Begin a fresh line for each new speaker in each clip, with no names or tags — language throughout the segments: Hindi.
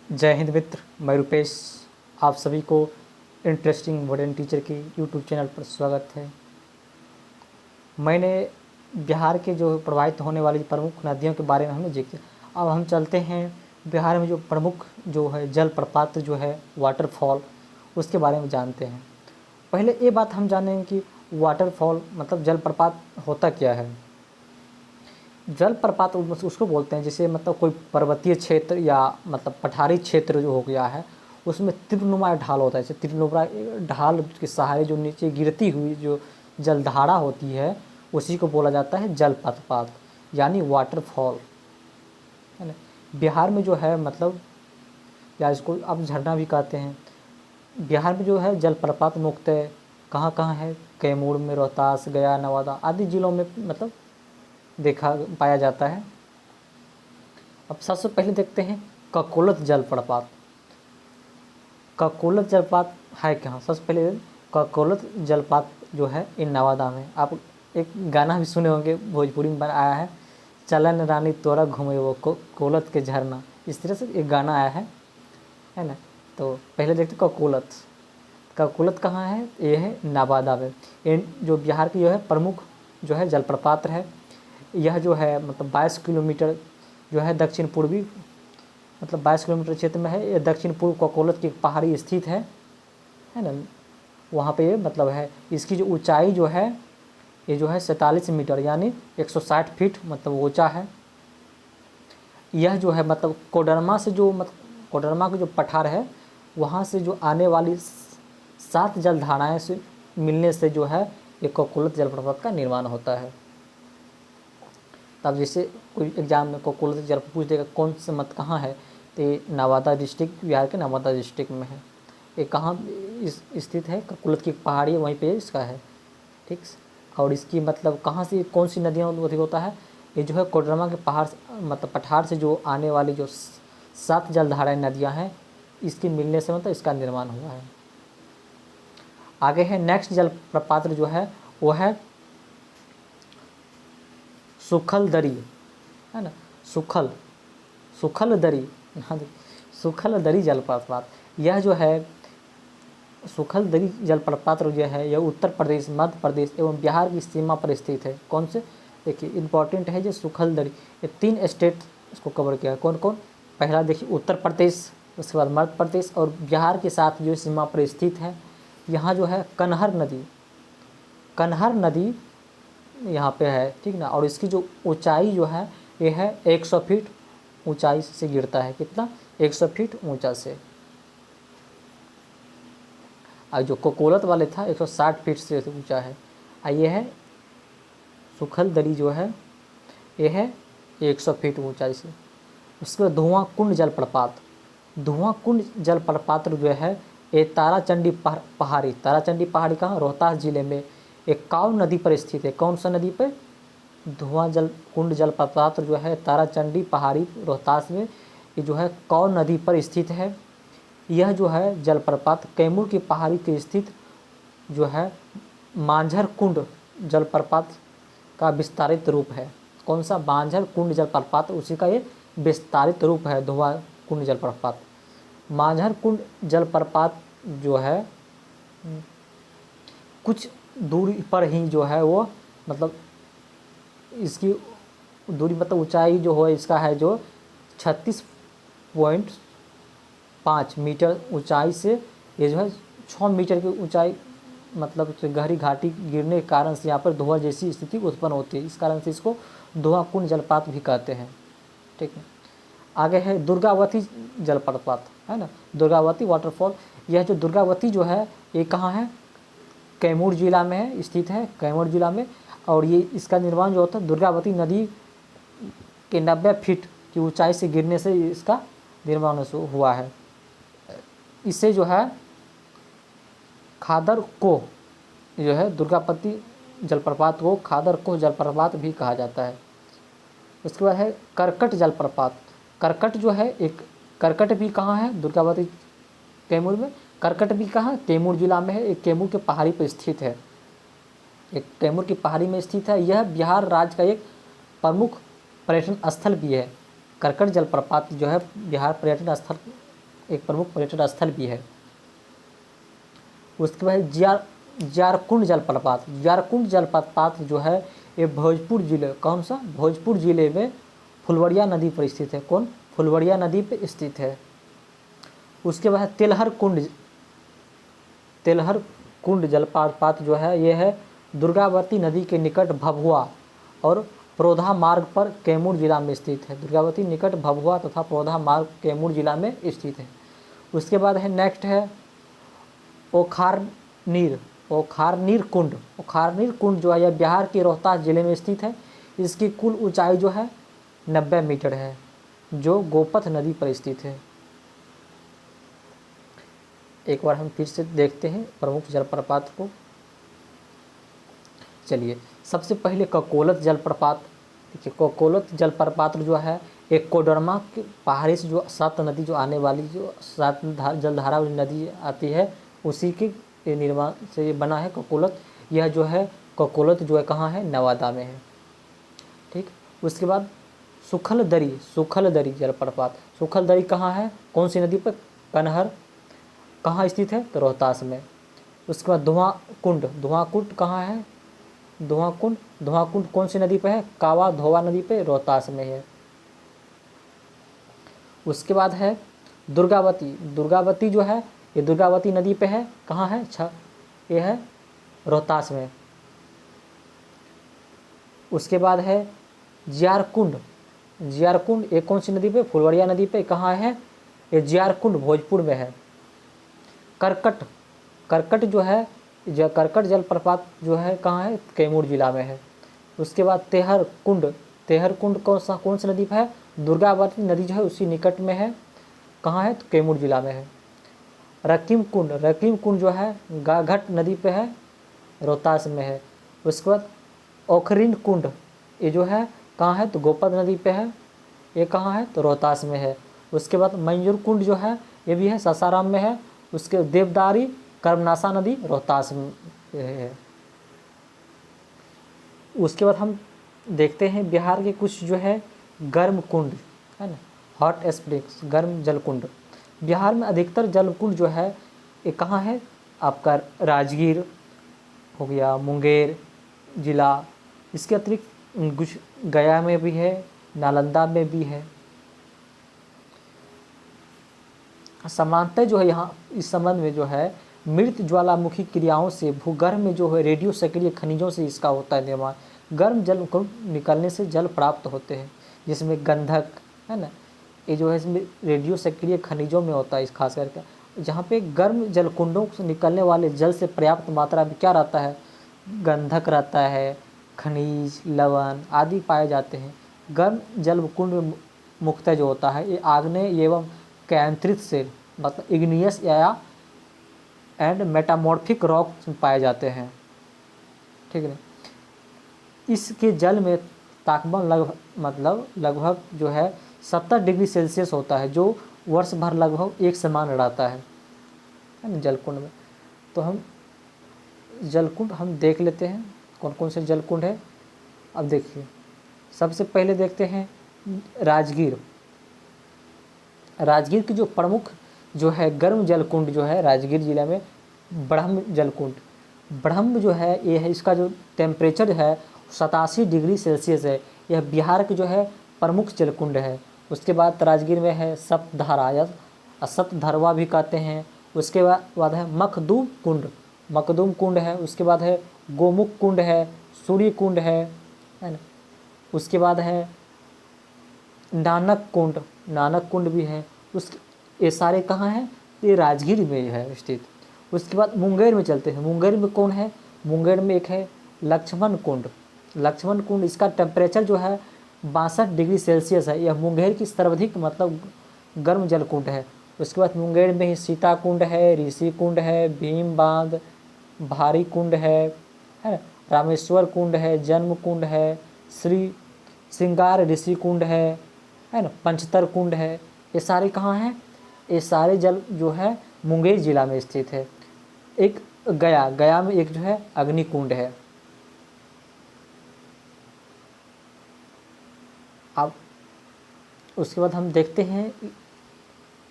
जय हिंद मित्र, मैं रुपेश। आप सभी को इंटरेस्टिंग वर्ड टीचर की यूट्यूब चैनल पर स्वागत है। मैंने बिहार के जो प्रवाहित होने वाली प्रमुख नदियों के बारे में हमने जिक्र। अब हम चलते हैं बिहार में जो प्रमुख जो है जलप्रपात जो है वाटरफॉल, उसके बारे में जानते हैं। पहले ये बात हम जानेंगे कि वाटरफॉल मतलब जलप्रपात होता क्या है। जलप्रपात उसको बोलते हैं जैसे मतलब कोई पर्वतीय क्षेत्र या मतलब पठारी क्षेत्र जो हो गया है, उसमें तीव्रनुमा ढाल होता है। जैसे तीव्रनुमा ढाल के सहारे जो नीचे गिरती हुई जो जलधारा होती है, उसी को बोला जाता है जलप्रपात यानी वाटरफॉल, है ना। बिहार में जो है मतलब, या इसको अब झरना भी कहते हैं। बिहार में जो है जलप्रपात मुख्यतः कहाँ कहाँ है, कैमूर में, रोहतास, गया, नवादा आदि जिलों में मतलब देखा पाया जाता है। अब सबसे पहले देखते हैं ककोलत जलप्रपात। ककोलत जलप्रपात है कहाँ? सबसे पहले ककोलत जलप्रपात जो है इन नवादा में। आप एक गाना भी सुने होंगे, भोजपुरी में आया है, चलन रानी तोरा घूमे वो कोलत के झरना। इस तरह से एक गाना आया है ना। तो पहले देखते ककोलत। ककोलत कहाँ है? ये है नवादा में। इन जो बिहार की जो है प्रमुख जो है जलप्रपात है। यह जो है मतलब 22 किलोमीटर जो है दक्षिण पूर्वी मतलब 22 किलोमीटर क्षेत्र में है। ये दक्षिण पूर्व ककोलत की पहाड़ी स्थित है ना। वहाँ पे ये मतलब है, इसकी जो ऊंचाई जो है ये जो है 47 मीटर यानी 160 फीट मतलब ऊंचा है। यह जो है मतलब कोडरमा से जो मतलब कोडरमा का जो पठार है, वहाँ से जो आने वाली 7 जलधाराएँ से मिलने से जो है ये ककोलत जलप्रपात का निर्माण होता है। तब जैसे कोई एग्जाम में ककोलत जल पूछ देगा कौन से मत कहाँ है, तो ये नवादा डिस्ट्रिक्ट, बिहार के नवादा डिस्ट्रिक्ट में है। ये कहाँ स्थित है? ककोलत की पहाड़ी वहीं पे इसका है, ठीक। और इसकी मतलब कहाँ से कौन सी नदियाँ अधिक होता है? ये जो है कोडरमा के पहाड़ मतलब पठार से जो आने वाली जो 7 जलधाराएँ नदियाँ हैं, इसके मिलने से मतलब इसका निर्माण हुआ है। आगे है नेक्स्ट जलप्रपात जो है वो है सुखल दरी, है ना। सुखल दरी, सुखल दरी जलप्रपात। यह जो है सुखल दरी जलप्रपात जो है यह उत्तर प्रदेश, मध्य प्रदेश एवं बिहार की सीमा पर स्थित है। कौन से? देखिए इंपॉर्टेंट है जो सुखल दरी। ये 3 स्टेट इसको कवर किया है। कौन कौन? पहला देखिए उत्तर प्रदेश, उसके बाद मध्य प्रदेश और बिहार के साथ जो सीमा पर स्थित है। यहाँ जो है कन्हर नदी यहाँ पे है, ठीक ना। और इसकी जो ऊंचाई जो है ये है 100 फीट ऊंचाई से गिरता है। कितना? 100 फीट ऊंचा से। और जो कोकोलत वाले था 160 फीट से ऊंचा है। ये है सुखल दरी जो है ये है 100 फीट ऊंचाई से। उसके बाद धुआं कुंड जलप्रपात। धुआं कुंड जलप्रपात जो है ये ताराचंडी पहाड़ी कहाँ? रोहतास जिले में एक काव नदी पर स्थित है। कौन सा नदी पर? धुआं कुंड जलप्रपात जो है ताराचंडी पहाड़ी रोहतास में, ये जो है काव नदी पर स्थित है। यह जो है जलप्रपात कैमूर की पहाड़ी के स्थित जो है मांझर कुंड जलप्रपात का विस्तारित रूप है। कौन सा? मांझर कुंड जलप्रपात, उसी का ये विस्तारित रूप है धुआं कुंड जलप्रपात। मांझर कुंड जलप्रपात जो है कुछ दूरी पर ही जो है वो मतलब इसकी दूरी मतलब ऊंचाई जो है इसका है जो 36.5 मीटर ऊंचाई से ये जो है 6 मीटर की ऊंचाई मतलब गहरी घाटी गिरने के कारण से यहाँ पर धुआं जैसी स्थिति उत्पन्न होती है। इस कारण से इसको धुआं कुंड जलप्रपात भी कहते हैं, ठीक है। आगे है दुर्गावती जलप्रपात, है ना। दुर्गावती वाटरफॉल। यह जो दुर्गावती जो है ये कहाँ है? कैमूर जिला में है, स्थित है कैमूर जिला में। और ये इसका निर्माण जो होता है दुर्गावती नदी के 90 फीट की ऊंचाई से गिरने से इसका निर्माण हुआ है। इसे जो है खादर को जो है दुर्गावती जलप्रपात को खादर को जलप्रपात भी कहा जाता है। उसके बाद है करकट जलप्रपात। करकट जो है एक करकट भी कहाँ है? दुर्गावती कैमूर में। करकट भी कहाँ? कैमूर जिला में है। एक कैमूर के पहाड़ी पर स्थित है, एक कैमूर की पहाड़ी में स्थित है। यह बिहार राज्य का एक प्रमुख पर्यटन स्थल भी है। करकट जलप्रपात जो है बिहार पर्यटन स्थल एक प्रमुख पर्यटन स्थल भी है। उसके बाद ज्यारकुंड जलप्रपात। ज्यारकुंड जलप्रपात जो है ये भोजपुर जिले, कौन सा, भोजपुर जिले में फुलवड़िया नदी पर स्थित है। कौन, फुलवड़िया नदी पर स्थित है। उसके बाद तेलहर कुंड जलप्रपात जो है ये है दुर्गावती नदी के निकट भभुआ और प्रोधा मार्ग पर कैमूर जिला में स्थित है। दुर्गावती निकट भभुआ तथा प्रोधा मार्ग कैमूर जिला में स्थित है। उसके बाद है नेक्स्ट है ओखारनीर कुंड। ओखारनीर कुंड जो है यह बिहार के रोहतास जिले में स्थित है। इसकी कुल ऊंचाई जो है 90 मीटर है, जो गोपथ नदी पर स्थित है। एक बार हम फिर से देखते हैं प्रमुख जलप्रपात को। चलिए, सबसे पहले ककोलत जलप्रपात। देखिए, ककोलत जलप्रपात जो है एक कोडरमा के पहाड़ी से जो सात नदी जो आने वाली जो जलधारा वाली नदी आती है उसी के निर्माण से ये बना है ककोलत। यह जो है ककोलत जो है कहाँ है, नवादा में है। ठीक, उसके बाद सुखलदरी जलप्रपात। सुखलदरी कहाँ है, कौन सी नदी पर, कनहर। कहाँ स्थित है, तो रोहतास में। उसके बाद धुआंकुंड कहाँ है, धुआंकुंड कौन सी नदी पे है, कावा धोवा नदी पे, रोहतास में है। उसके बाद है दुर्गावती जो है ये दुर्गावती नदी पे है, कहाँ है, ये है रोहतास में। उसके बाद है जियारकुंड ये कौन सी नदी पे, फुलवड़िया नदी पे, कहाँ है, ये जियारकुंड भोजपुर में है। करकट जो है करकट जलप्रपात जो है कहाँ है, कैमूर जिला में है। उसके बाद तेहर कुंड कौन सी नदी पर है, दुर्गावती नदी जो है उसी निकट में है, कहाँ है, तो कैमूर जिला में है। रकीम कुंड जो है गाघट नदी पे है, रोहतास में है। उसके बाद ओखरीन कुंड ये जो है कहाँ है, तो गोपद नदी पे है, ये कहाँ है, तो रोहतास में है। उसके बाद मंजूर कुंड जो है ये भी है, सासाराम में है। उसके देवदारी कर्मनासा नदी रोहतास में है। उसके बाद हम देखते हैं बिहार के कुछ जो है गर्म कुंड है ना, हॉट स्प्रिंग्स, गर्म जलकुंड। बिहार में अधिकतर जलकुंड जो है ये कहाँ है, आपका राजगीर हो गया, मुंगेर जिला। इसके अतिरिक्त कुछ गया में भी है, नालंदा में भी है। समानतः जो है यहाँ इस संबंध में जो है मृत ज्वालामुखी क्रियाओं से भूगर्भ में जो है रेडियो सक्रिय खनिजों से इसका होता है निर्माण। गर्म जल को निकलने से जल प्राप्त होते हैं, जिसमें गंधक है ना, ये जो है इसमें रेडियो सक्रिय खनिजों में होता है। इस खास करके जहाँ पे गर्म जलकुंडों से निकलने वाले जल से पर्याप्त मात्रा में क्या रहता है, गंधक रहता है, खनिज, लवण आदि पाए जाते हैं। गर्म जलकुंड में मुख्यतः जो होता है ये आग्नेय एवं कैंत्रित से मतलब इग्नियस या एंड मेटामॉर्फिक रॉक पाए जाते हैं। ठीक है, इसके जल में तापमान लगभग जो है 70 डिग्री सेल्सियस होता है, जो वर्ष भर लगभग एक समान रहता है ना जलकुंड में। तो हम जलकुंड हम देख लेते हैं कौन कौन से जलकुंड है। अब देखिए, सबसे पहले देखते हैं राजगीर की जो प्रमुख जो है गर्म जलकुंड जो है राजगीर जिले में ब्रह्म जलकुंड। ब्रह्म जो है ये है, इसका जो टेम्परेचर है 87 डिग्री सेल्सियस है। यह बिहार के जो है प्रमुख जलकुंड है। उसके बाद राजगीर में है सप्तधारा या सप्तधरवा भी कहते हैं। उसके बाद है मखदूम कुंड है। उसके बाद है गोमुख कुंड है, सूर्य कुंड है ना। उसके बाद है नानक कुंड भी है। ये सारे कहाँ हैं, ये राजगीर में है स्थित। उसके बाद मुंगेर में चलते हैं। मुंगेर में कौन है, मुंगेर में एक है लक्ष्मण कुंड। इसका टेम्परेचर जो है 62 डिग्री सेल्सियस है। यह मुंगेर की सर्वाधिक मतलब गर्म जल कुंड है। उसके बाद मुंगेर में ही सीता कुंड है, ऋषि कुंड है, भीम बांध, भारी कुंड है ना, रामेश्वर कुंड है, जन्म कुंड है, श्री श्रृंगार ऋषि कुंड है ना, पंचतर कुंड है। ये सारे कहाँ हैं, ये सारे जल जो है मुंगेर जिला में स्थित है। एक गया में एक जो है अग्नि कुंड है। अब उसके बाद हम देखते हैं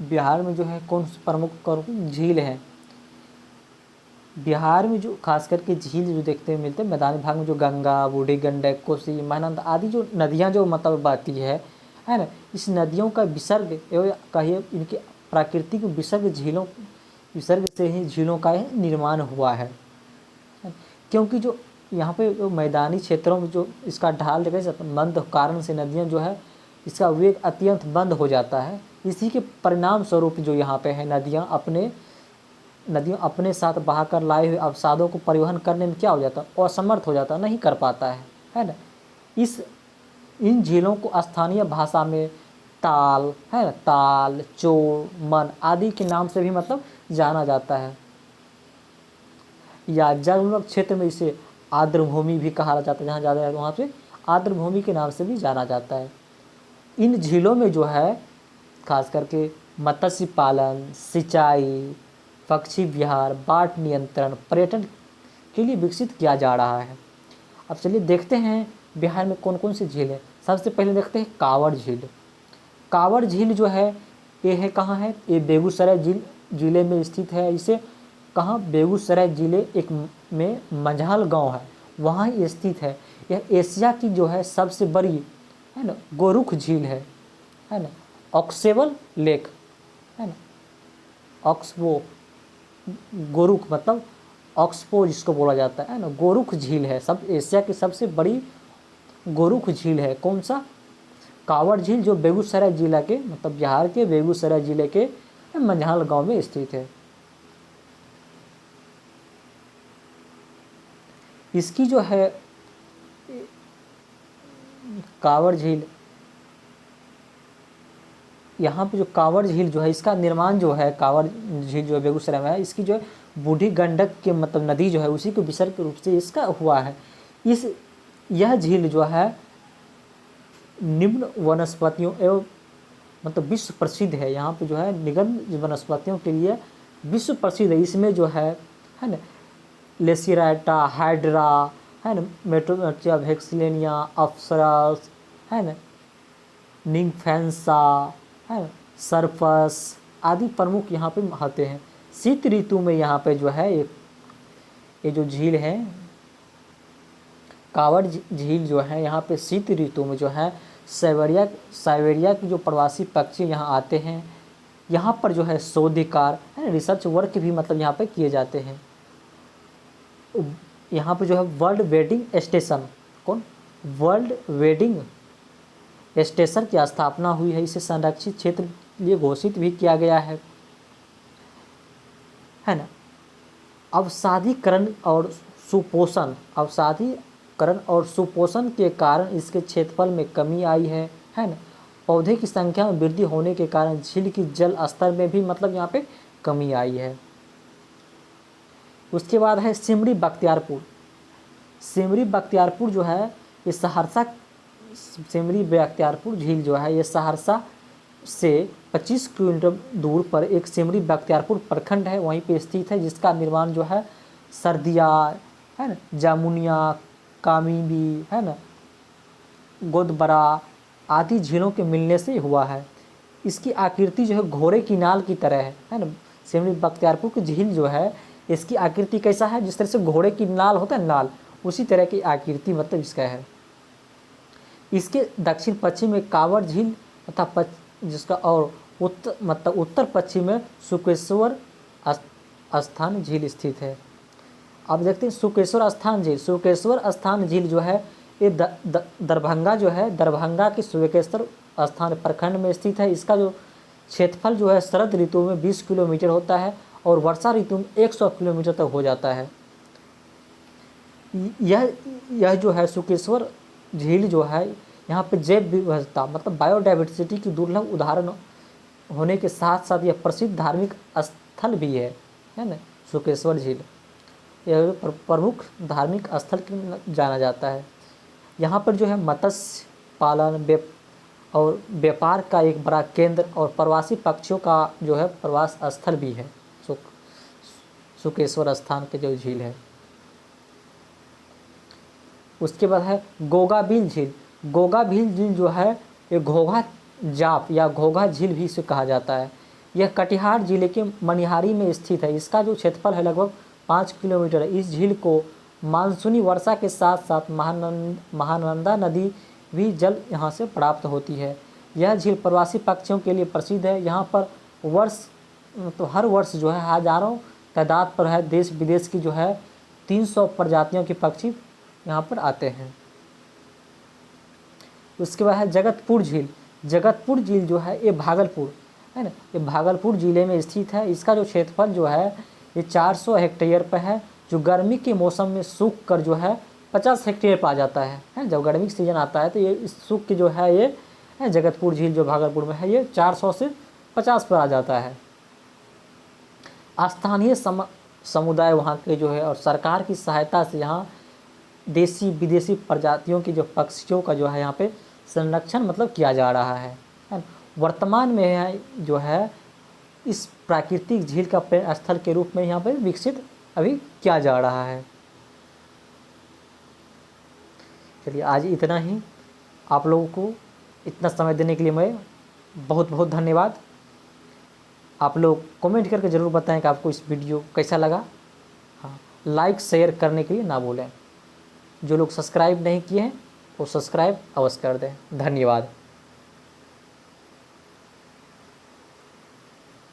बिहार में जो है कौन सी प्रमुख झील है? बिहार में जो खास करके झील जो देखते हैं मिलते हैं मैदानी भाग में, जो गंगा, बूढ़ी गंडक, कोसी, महानंदा आदि जो नदियाँ जो मतलब बहती है ना, इस नदियों का विसर्ग एवं कहिए इनके प्राकृतिक विसर्ग से ही झीलों का निर्माण हुआ है। क्योंकि जो यहाँ पे मैदानी क्षेत्रों में जो इसका ढाल देखा मंद कारण से नदियाँ जो है इसका वेग अत्यंत मंद हो जाता है। इसी के परिणाम स्वरूप जो यहाँ पे है नदियाँ अपने साथ बहाकर लाए हुए अवसादों को परिवहन करने में क्या हो जाता है, असमर्थ हो जाता है, नहीं कर पाता है ना। इन झीलों को स्थानीय भाषा में ताल है ना, ताल, चोर, मन आदि के नाम से भी मतलब जाना जाता है, या जलमग्न क्षेत्र में इसे आर्द्रभूमि भी कहा जाता है, जहाँ ज़्यादा है वहाँ पे आर्द्रभूमि के नाम से भी जाना जाता है। इन झीलों में जो है खास करके मत्स्य पालन, सिंचाई, पक्षी विहार, बाढ़ नियंत्रण, पर्यटन के लिए विकसित किया जा रहा है। अब चलिए देखते हैं बिहार में कौन कौन सी झील है। सबसे पहले देखते हैं कांवड़ झील। कांवड़ झील जो है ये है कहाँ है? ये बेगूसराय जिले में स्थित है। इसे कहाँ? बेगूसराय जिले में मंझाल गांव है, वहाँ ये स्थित है। यह एशिया की जो है सबसे बड़ी है ना गोरुख झील है ना। ऑक्सेबल लेक है ना, ऑक्सबो गोरुख मतलब ऑक्सपो जिसको बोला जाता है ना, गोरुख झील है। सब एशिया की सबसे बड़ी गोरुख झील है। कौन सा? कांवड़ झील, जो बेगूसराय जिला के मतलब बिहार के बेगूसराय जिले के मंझाल गांव में स्थित है। इसकी जो है कांवड़ झील, यहाँ पे जो कांवड़ झील जो है इसका निर्माण जो है, कांवड़ झील जो है बेगूसराय में है, इसकी जो है बूढ़ी गंडक के मतलब नदी जो है उसी के विसर्ग के रूप से इसका हुआ है। यह झील जो है निम्न वनस्पतियों एवं मतलब विश्व प्रसिद्ध है। यहाँ पे जो है निम्न वनस्पतियों के लिए विश्व प्रसिद्ध है। इसमें जो है ना लेसिराटा, हाइड्रा है ना, मेट्रोटिया वेक्सिलेनिया, अप्सरस है ना, निम्फेंसा है ना, सर्पस आदि प्रमुख यहाँ पे आते हैं। शीत ऋतु में यहाँ पे जो है ये जो झील है कांवड़ झील जो है, यहाँ पे शीत ऋतु में जो है साइबेरिया के जो प्रवासी पक्षी यहाँ आते हैं। यहाँ पर जो है शोध कार्य है, रिसर्च वर्क भी मतलब यहाँ पे किए जाते हैं। यहाँ पे जो है world wedding station, world wedding station की स्थापना हुई है। इसे संरक्षित क्षेत्र लिए घोषित भी किया गया है ना। अवसादीकरण और सुपोषण के कारण इसके क्षेत्रफल में कमी आई है ना। पौधे की संख्या में वृद्धि होने के कारण झील की जल स्तर में भी मतलब यहाँ पे कमी आई है। उसके बाद है सिमरी बख्तियारपुर। सिमरी बख्तियारपुर जो है ये सिमरी बख्तियारपुर झील जो है ये सहरसा से 25 किलोमीटर दूर पर एक सिमरी बख्तियारपुर प्रखंड है, वहीं पे स्थित है, जिसका निर्माण जो है सर्दिया है ना, जामुनिया, कामिनी है ना, गोदबरा आदि झीलों के मिलने से हुआ है। इसकी आकृति जो है घोड़े की नाल की तरह है ना। सिमरी बख्तियारपुर की झील जो है इसकी आकृति कैसा है? जिस तरह से घोड़े की नाल होता है नाल, उसी तरह की आकृति मतलब इसका है। इसके दक्षिण पश्चिम में कांवड़ झील तथा जिसका और उत्तर पश्चिम में सुकेश्वर स्थान झील स्थित है। अब देखते हैं सुकेश्वर स्थान झील जो है ये दरभंगा जो है, दरभंगा के सुकेश्वर स्थान प्रखंड में स्थित है। इसका जो क्षेत्रफल जो है शरद ऋतु में 20 किलोमीटर होता है और वर्षा ऋतु में 100 किलोमीटर तक हो जाता है। यह जो है सुकेश्वर झील जो है यहाँ पे जैव विविधता मतलब बायोडाइवर्सिटी की दुर्लभ उदाहरण होने के साथ साथ यह प्रसिद्ध धार्मिक स्थल भी है ना। सुकेश्वर झील यह प्रमुख धार्मिक स्थल जाना जाता है। यहाँ पर जो है मत्स्य पालन और व्यापार का एक बड़ा केंद्र और प्रवासी पक्षियों का जो है प्रवास स्थल भी है सुकेश्वर स्थान के जो झील है। उसके बाद है गोगाबिल झील। गोगाबिल झील जो है ये घोघा जाप या घोघा झील भी इसे कहा जाता है। यह कटिहार जिले के मनिहारी में स्थित है। इसका जो क्षेत्रफल है लगभग 5 किलोमीटर है। इस झील को मानसूनी वर्षा के साथ साथ महानंदा नदी भी जल यहाँ से प्राप्त होती है। यह झील प्रवासी पक्षियों के लिए प्रसिद्ध है। यहाँ पर तो हर वर्ष जो है हज़ारों तादाद पर है देश विदेश की जो है 300 प्रजातियों के पक्षी यहाँ पर आते हैं। उसके बाद है जगतपुर झील। जगतपुर झील जो है ये भागलपुर है ना, ये भागलपुर ज़िले में स्थित है। इसका जो क्षेत्रफल जो है ये 400 हेक्टेयर पर है, जो गर्मी के मौसम में सूख कर जो है 50 हेक्टेयर पर आ जाता है। जब गर्मी का सीजन आता है तो ये सूख के जो है ये जगतपुर झील जो भागलपुर में है ये 400 से 50 पर आ जाता है। स्थानीय समुदाय वहाँ के जो है और सरकार की सहायता से यहाँ देसी विदेशी प्रजातियों की जो पक्षियों का जो है यहाँ पे संरक्षण मतलब किया जा रहा है। वर्तमान में जो है इस प्राकृतिक झील का पर्यटन स्थल के रूप में यहाँ पे विकसित अभी किया जा रहा है। चलिए आज इतना ही। आप लोगों को इतना समय देने के लिए मैं बहुत बहुत धन्यवाद। आप लोग कमेंट करके ज़रूर बताएं कि आपको इस वीडियो कैसा लगा। हाँ, लाइक शेयर करने के लिए ना भूलें। जो लोग सब्सक्राइब नहीं किए हैं वो सब्सक्राइब अवश्य कर दें। धन्यवाद।